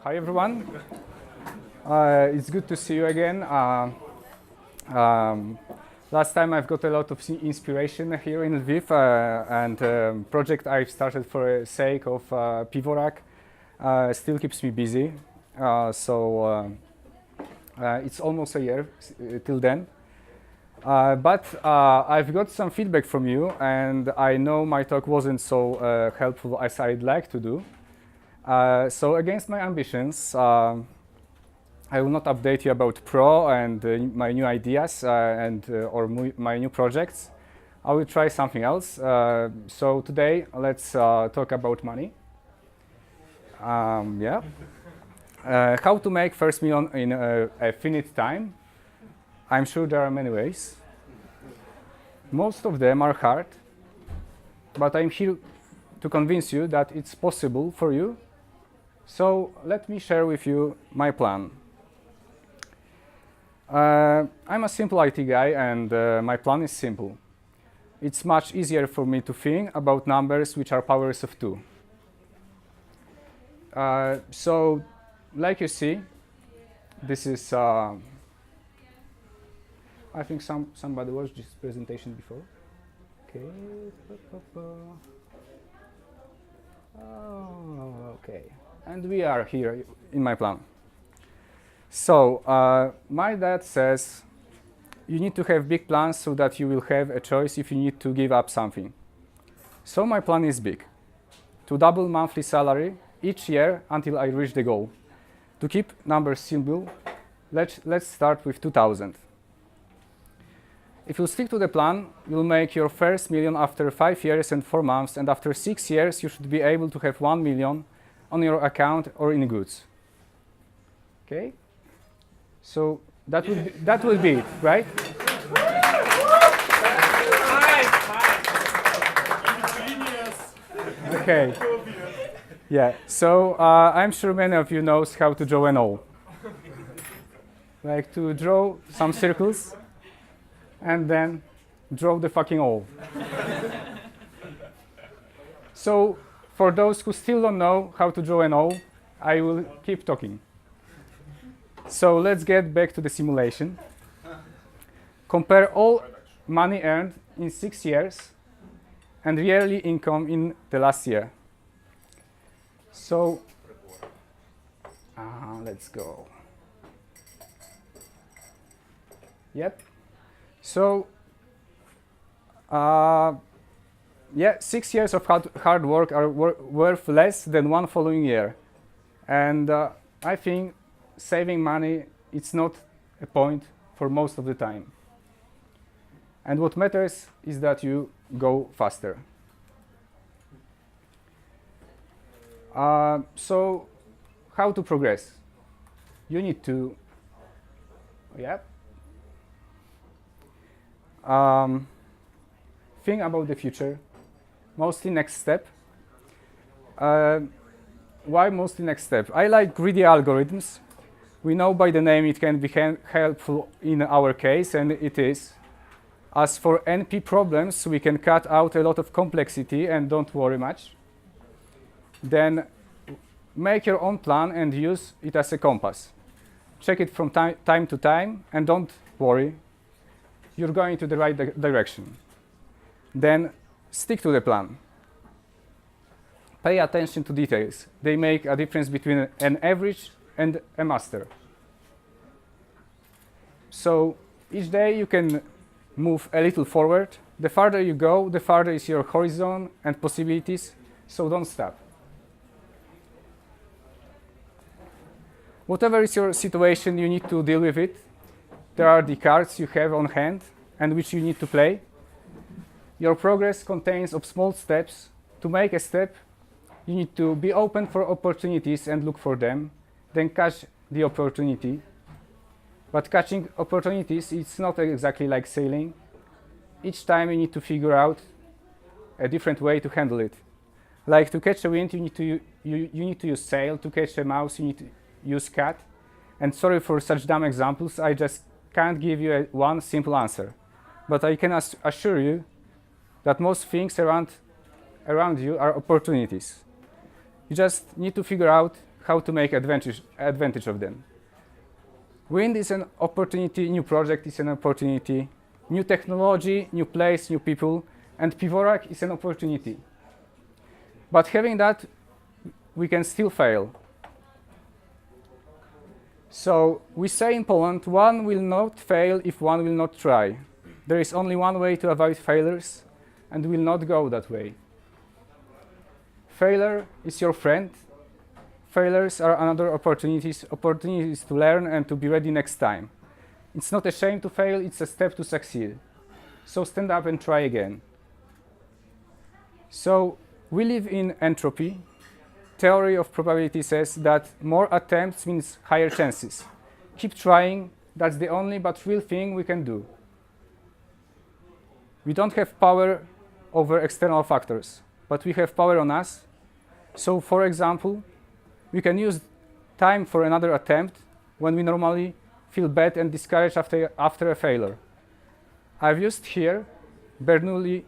Hi everyone. It's good to see you again. Last time I've got a lot of inspiration here in Lviv, and project I've started for the sake of pivorak still keeps me busy. It's almost a year till then. But I've got some feedback from you, and I know my talk wasn't so helpful as I'd like to do. So against my ambitions, I will not update you about Pro and my new ideas or my new projects. I will try something else. So today, let's talk about money. How to make first million in a finite time. I'm sure there are many ways. Most of them are hard, but I'm here to convince you that it's possible for you. So let me share with you my plan. I'm a simple IT guy, and my plan is simple. It's much easier for me to think about numbers which are powers of 2. So, like you see, this is, I think somebody watched this presentation before. Okay. Oh, okay. And we are here in my plan. So, my dad says you need to have big plans so that you will have a choice if you need to give up something. So my plan is big. To double monthly salary each year until I reach the goal. To keep numbers simple, let's start with 2,000. If you stick to the plan, you'll make your first million after 5 years and 4 months, and after 6 years you should be able to have 1 million on your account or in goods. Okay? So that would be it, right? Okay. Yeah. So I'm sure many of you knows how to draw an O. Like to draw some circles and then draw the fucking O. So for those who still don't know how to draw an O, I will keep talking. So let's get back to the simulation. Compare all money earned in 6 years and yearly income in the last year. So let's go. Yep. So 6 years of hard work are worth less than 1 following year. And I think saving money, it's not a point for most of the time. And what matters is that you go faster. So how to progress? You need to, think about the future. Mostly next step. Why mostly next step? I like greedy algorithms. We know by the name it can be helpful in our case, and it is. As for NP problems, we can cut out a lot of complexity and don't worry much. Then make your own plan and use it as a compass. Check it from time to time and don't worry. You're going to the right direction. Then stick to the plan. Pay attention to details. They make a difference between an average and a master. So each day you can move a little forward. The farther you go, the farther is your horizon and possibilities, so don't stop. Whatever is your situation, you need to deal with it. There are the cards you have on hand and which you need to play. Your progress contains of small steps. To make a step, you need to be open for opportunities and look for them, then catch the opportunity. But catching opportunities, it's not exactly like sailing. Each time you need to figure out a different way to handle it. Like to catch a wind, you need to use sail. To catch a mouse, you need to use cat. And sorry for such dumb examples, I just can't give you one simple answer. But I can assure you that most things around you are opportunities. You just need to figure out how to make advantage of them. Wind is an opportunity, new project is an opportunity, new technology, new place, new people, and pivorak is an opportunity. But having that, we can still fail. So we say in Poland, one will not fail if one will not try. There is only one way to avoid failures, and will not go that way. Failure is your friend. Failures are another opportunities to learn and to be ready next time. It's not a shame to fail, it's a step to succeed. So stand up and try again. So we live in entropy. Theory of probability says that more attempts means higher chances. Keep trying, that's the only but real thing we can do. We don't have power over external factors, but we have power on us. So for example, we can use time for another attempt when we normally feel bad and discouraged after a failure. I've used here Bernoulli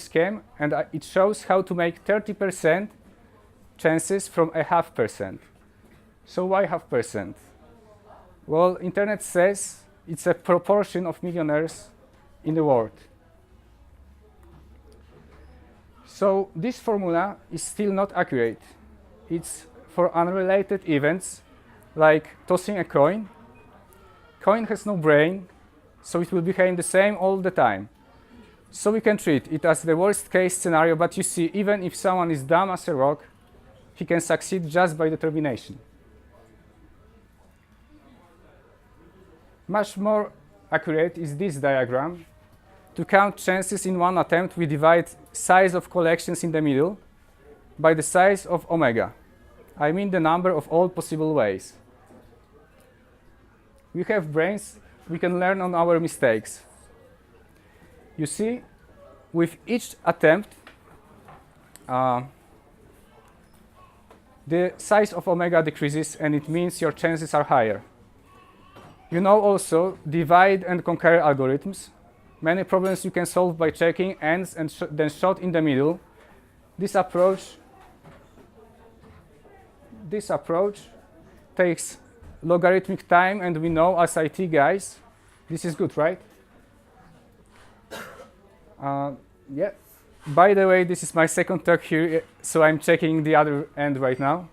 scheme, and it shows how to make 30% chances from a 0.5%. So why 0.5%? Well, internet says it's a proportion of millionaires in the world. So this formula is still not accurate. It's for unrelated events, like tossing a coin. Coin has no brain, so it will behave the same all the time. So we can treat it as the worst case scenario, but you see, even if someone is dumb as a rock, he can succeed just by determination. Much more accurate is this diagram. To count chances in one attempt, we divide size of collections in the middle by the size of omega. I mean the number of all possible ways. We have brains, we can learn on our mistakes. You see, with each attempt, the size of omega decreases, and it means your chances are higher. You know also divide and conquer algorithms. Many problems you can solve by checking ends and then shot in the middle. This approach takes logarithmic time, and we know as IT guys, this is good, right? Yeah. By the way, this is my second talk here, so I'm checking the other end right now.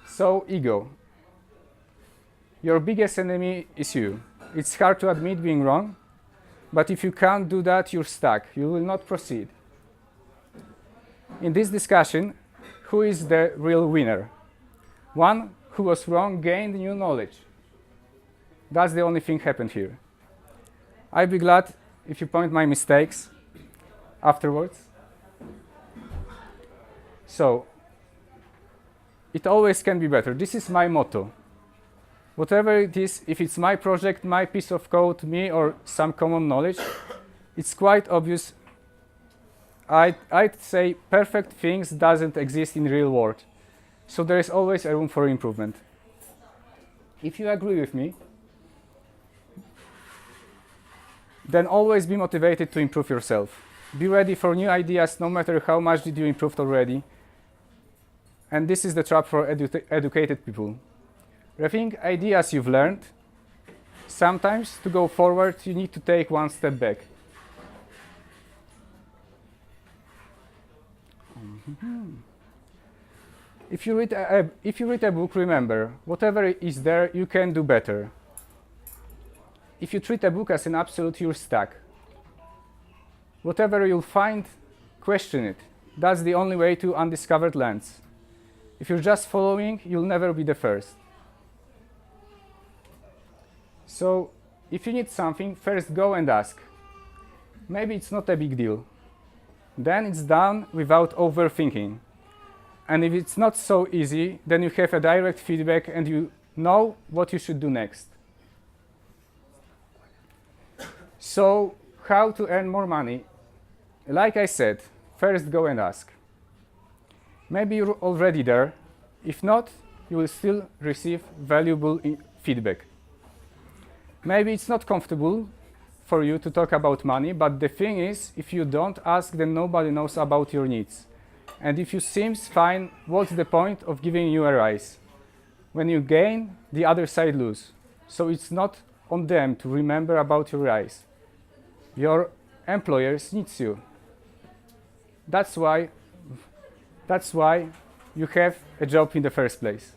So, ego. Your biggest enemy is you. It's hard to admit being wrong, but if you can't do that, you're stuck. You will not proceed. In this discussion, who is the real winner? One who was wrong gained new knowledge. That's the only thing happened here. I'd be glad if you point my mistakes afterwards. So, it always can be better. This is my motto. Whatever it is, if it's my project, my piece of code, me, or some common knowledge, it's quite obvious. I'd say perfect things doesn't exist in the real world. So there is always a room for improvement. If you agree with me, then always be motivated to improve yourself. Be ready for new ideas, no matter how much did you improve already. And this is the trap for educated people. Rethink ideas you've learned. Sometimes, to go forward, you need to take one step back. If you read a book, remember, whatever is there, you can do better. If you treat a book as an absolute, you're stuck. Whatever you'll find, question it. That's the only way to undiscovered lands. If you're just following, you'll never be the first. So, if you need something, first go and ask. Maybe it's not a big deal. Then it's done without overthinking. And if it's not so easy, then you have a direct feedback and you know what you should do next. So, how to earn more money? Like I said, first go and ask. Maybe you're already there. If not, you will still receive valuable feedback. Maybe it's not comfortable for you to talk about money, but the thing is, if you don't ask, then nobody knows about your needs. And if you seems fine, what's the point of giving you a rise? When you gain, the other side lose. So it's not on them to remember about your rise. Your employers needs you. That's why you have a job in the first place.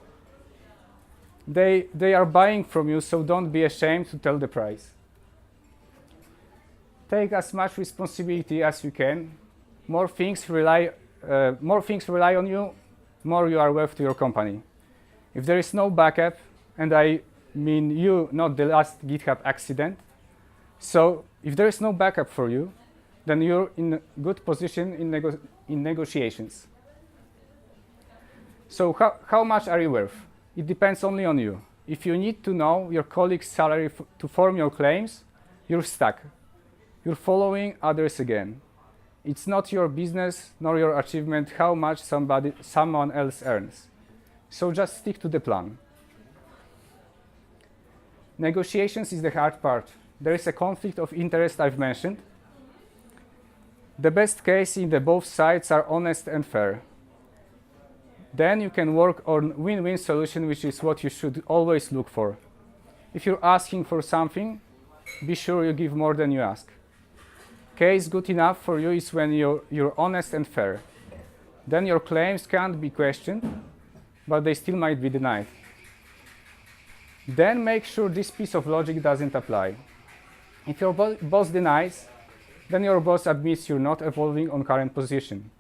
They are buying from you, so don't be ashamed to tell the price. Take as much responsibility as you can. More things rely on you, more you are worth to your company. If there is no backup, and I mean you, not the last GitHub accident, so if there is no backup for you, then you're in a good position in negotiations. So how much are you worth? It depends only on you. If you need to know your colleague's salary to form your claims, you're stuck. You're following others again. It's not your business nor your achievement how much someone else earns. So just stick to the plan. Negotiations is the hard part. There is a conflict of interest I've mentioned. The best case is that both sides are honest and fair. Then you can work on win-win solution, which is what you should always look for. If you're asking for something, be sure you give more than you ask. Case good enough for you is when you're honest and fair. Then your claims can't be questioned, but they still might be denied. Then make sure this piece of logic doesn't apply. If your boss denies, then your boss admits you're not evolving on current position.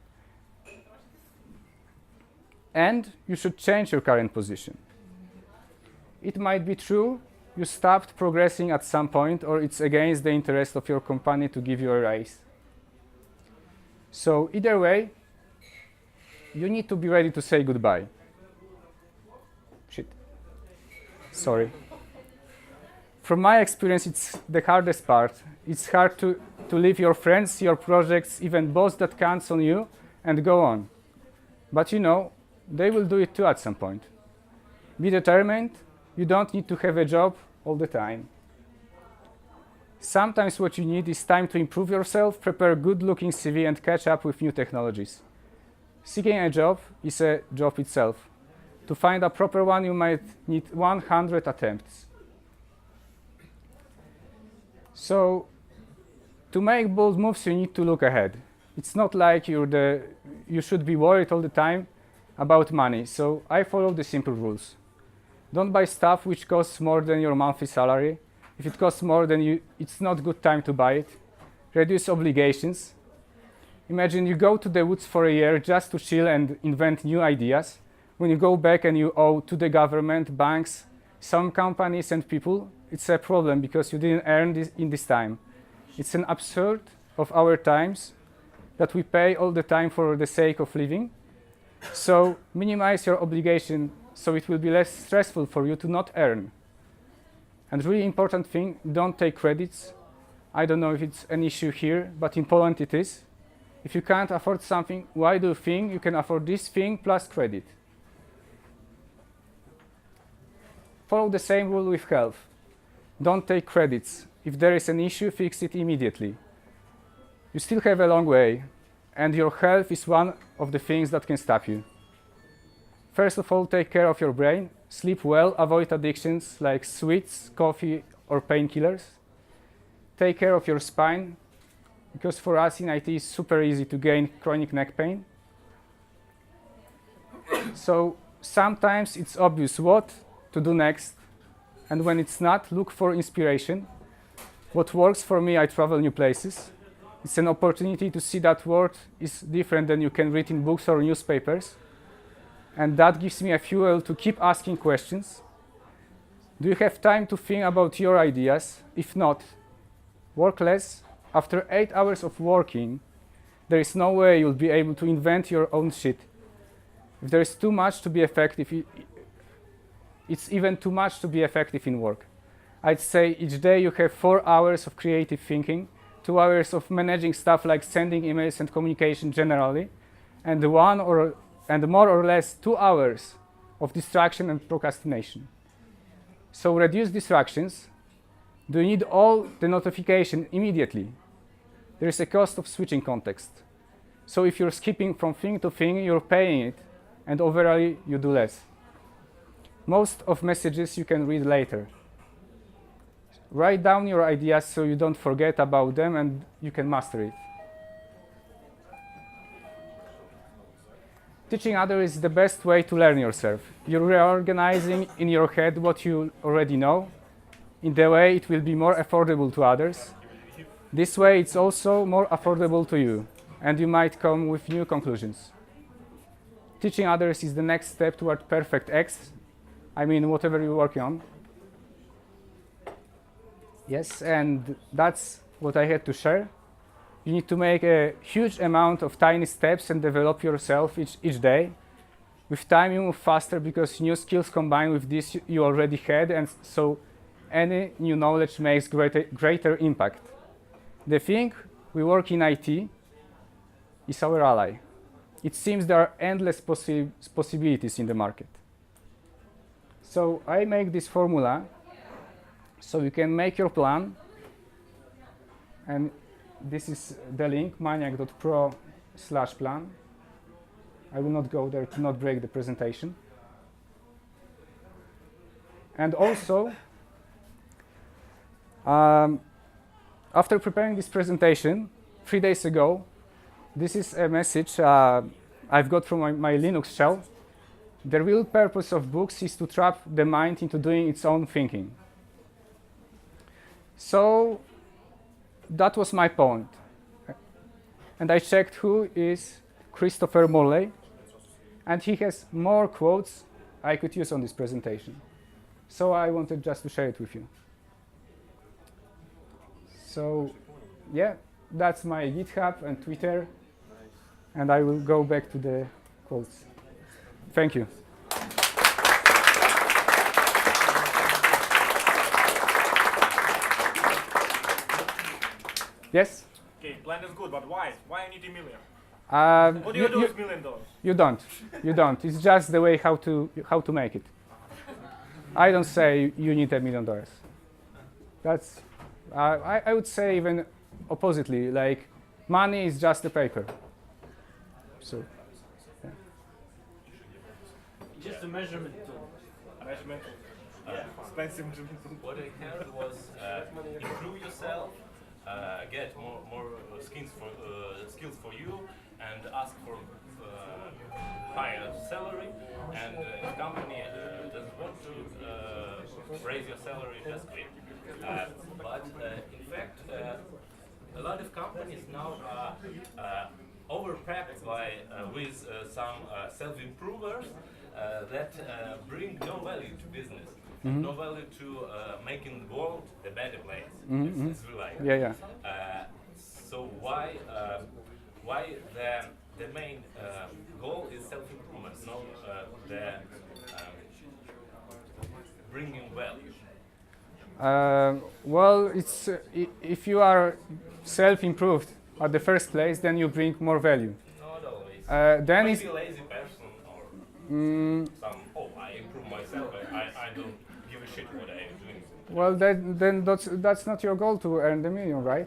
And you should change your current position. It might be true you stopped progressing at some point, or it's against the interest of your company to give you a raise. So either way, you need to be ready to say goodbye. Shit. Sorry. From my experience, it's the hardest part. It's hard to leave your friends, your projects, even boss that counts on you, and go on. But you know, they will do it too at some point. Be determined. You don't need to have a job all the time. Sometimes what you need is time to improve yourself, prepare a good-looking CV, and catch up with new technologies. Seeking a job is a job itself. To find a proper one, you might need 100 attempts. So, to make bold moves, you need to look ahead. It's not like you should be worried all the time about money. So I follow the simple rules. Don't buy stuff which costs more than your monthly salary. If it costs more than you, it's not good time to buy it. Reduce obligations. Imagine you go to the woods for a year just to chill and invent new ideas. When you go back and you owe to the government, banks, some companies and people, it's a problem because you didn't earn this in this time. It's an absurd of our times that we pay all the time for the sake of living. So minimize your obligation so it will be less stressful for you to not earn. And really important thing, don't take credits. I don't know if it's an issue here, but in Poland it is. If you can't afford something, why do you think you can afford this thing plus credit? Follow the same rule with health. Don't take credits. If there is an issue, fix it immediately. You still have a long way, and your health is one of the things that can stop you. First of all, take care of your brain. Sleep well, avoid addictions like sweets, coffee, or painkillers. Take care of your spine, because for us in IT, it's super easy to gain chronic neck pain. So sometimes it's obvious what to do next, and when it's not, look for inspiration. What works for me, I travel new places. It's an opportunity to see that world is different than you can read in books or newspapers. And that gives me a fuel to keep asking questions. Do you have time to think about your ideas? If not, work less. After 8 hours of working, there is no way you'll be able to invent your own shit. If there is too much to be effective, it's even too much to be effective in work. I'd say each day you have 4 hours of creative thinking, 2 hours of managing stuff like sending emails and communication generally, and more or less 2 hours of distraction and procrastination. So reduce distractions. Do you need all the notification immediately? There is a cost of switching context. So if you're skipping from thing to thing, you're paying it, and overall you do less. Most of messages you can read later. Write down your ideas so you don't forget about them and you can master it. Teaching others is the best way to learn yourself. You're reorganizing in your head what you already know. In the way it will be more affordable to others. This way it's also more affordable to you, and you might come with new conclusions. Teaching others is the next step toward perfect X. I mean, whatever you're working on. Yes, and that's what I had to share. You need to make a huge amount of tiny steps and develop yourself each day. With time, you move faster because new skills combined with this you already had, and so any new knowledge makes greater impact. The thing we work in IT is our ally. It seems there are endless possibilities in the market. So I make this formula so you can make your plan, and this is the link, maniac.pro/plan. I will not go there to not break the presentation. And also, after preparing this presentation 3 days ago, this is a message I've got from my Linux shell. The real purpose of books is to trap the mind into doing its own thinking. So that was my point. And I checked who is Christopher Morley, and he has more quotes I could use on this presentation. So I wanted just to share it with you. So yeah, that's my GitHub and Twitter, and I will go back to the quotes. Thank you. Yes? Okay, plan is good, but why? Why I need $1 million? What do you do with $1 million? You don't. You don't. It's just the way how to make it. I don't say you need $1 million. That's I would say even oppositely, like money is just a paper. So yeah. Just a measurement tool. A measurement tool. Yeah, expensive measurement tool. What I heard was improve yourself, get more skills for you, and ask for higher salary. And if company doesn't want to raise your salary, just quit. But in fact, a lot of companies now are overpacked with some self-improvers that bring no value to business, no value to making the world a better place. It's like Yeah. So why the main goal is self-improvement, not the bringing value? Well, it's if you are self-improved at the first place, then you bring more value. Not always. Then Maybe it's a lazy person or some. Oh, I improve myself. I don't give a shit what I am doing. well, then that's not your goal to earn the million, right?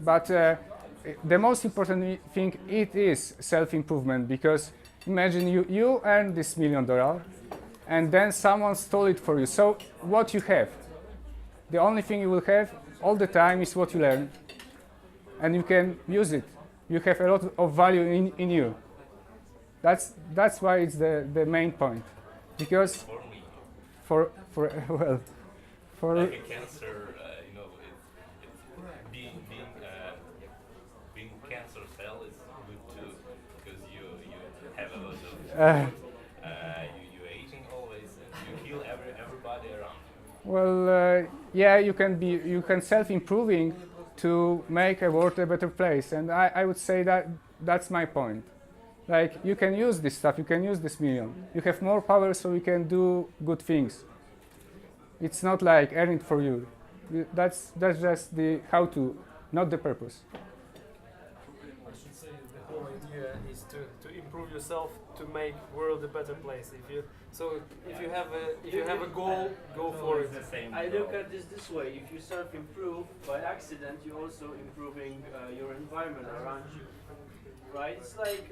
But the most important thing it is self-improvement, because imagine you earn this $1 million, and then someone stole it for you. So what you have? The only thing you will have all the time is what you learn, and you can use it. You have a lot of value in you. That's why it's the main point, because For me, for well for like a cancer, being cancer cell is good too, because you have a lot of you're eating always, and you heal everybody around you. well yeah, you can self-improving to make a world a better place, and I would say that's my point. Like, you can use this stuff, you can use this million. You have more power, so you can do good things. It's not like earn it for you. That's just the how to, not the purpose. I should say the whole idea is to improve yourself to make world a better place. If you have a goal, go for it. I look at this way: if you self-improve by accident, you're also improving your environment around you. right? It's like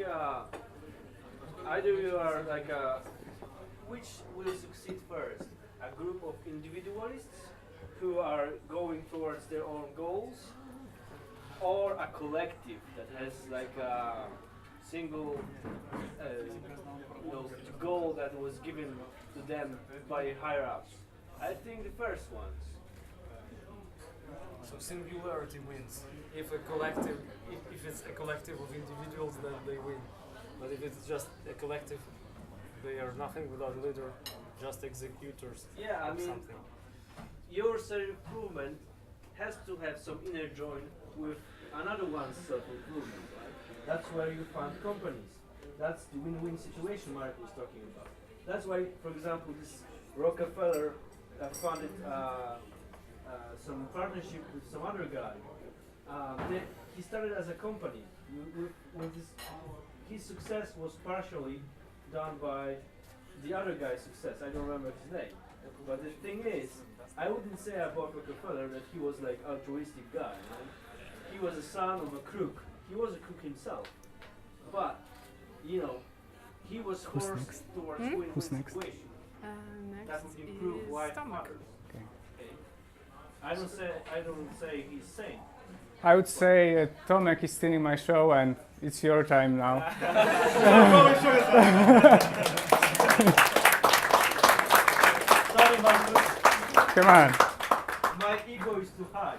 either you are like which will succeed first? A group of individualists who are going towards their own goals, or a collective that has like a single goal that was given to them by higher ups. I think the first ones. So singularity wins. If it's a collective of individuals, then they win. But if it's just a collective, they are nothing without a leader, just executors Yeah, I of mean, something. your self-improvement has to have some inner join with another one's self-improvement, right? That's where you find companies. That's the win-win situation Marek was talking about. That's why, for example, this Rockefeller funded some partnership with some other guy. He started as a company. His success was partially done by the other guy's success. I don't remember his name. But the thing is, I wouldn't say about Rockefeller that he was like altruistic guy. Right? He was a son of a crook. He was a crook himself. But, you know, he was forced towards win-win situation. Next That would improve is white stomach. mothers. Okay. I don't say he's sane. I would say Tomek is stealing my show, and it's your time now. Sorry, Marcus. Come on. My ego is too high.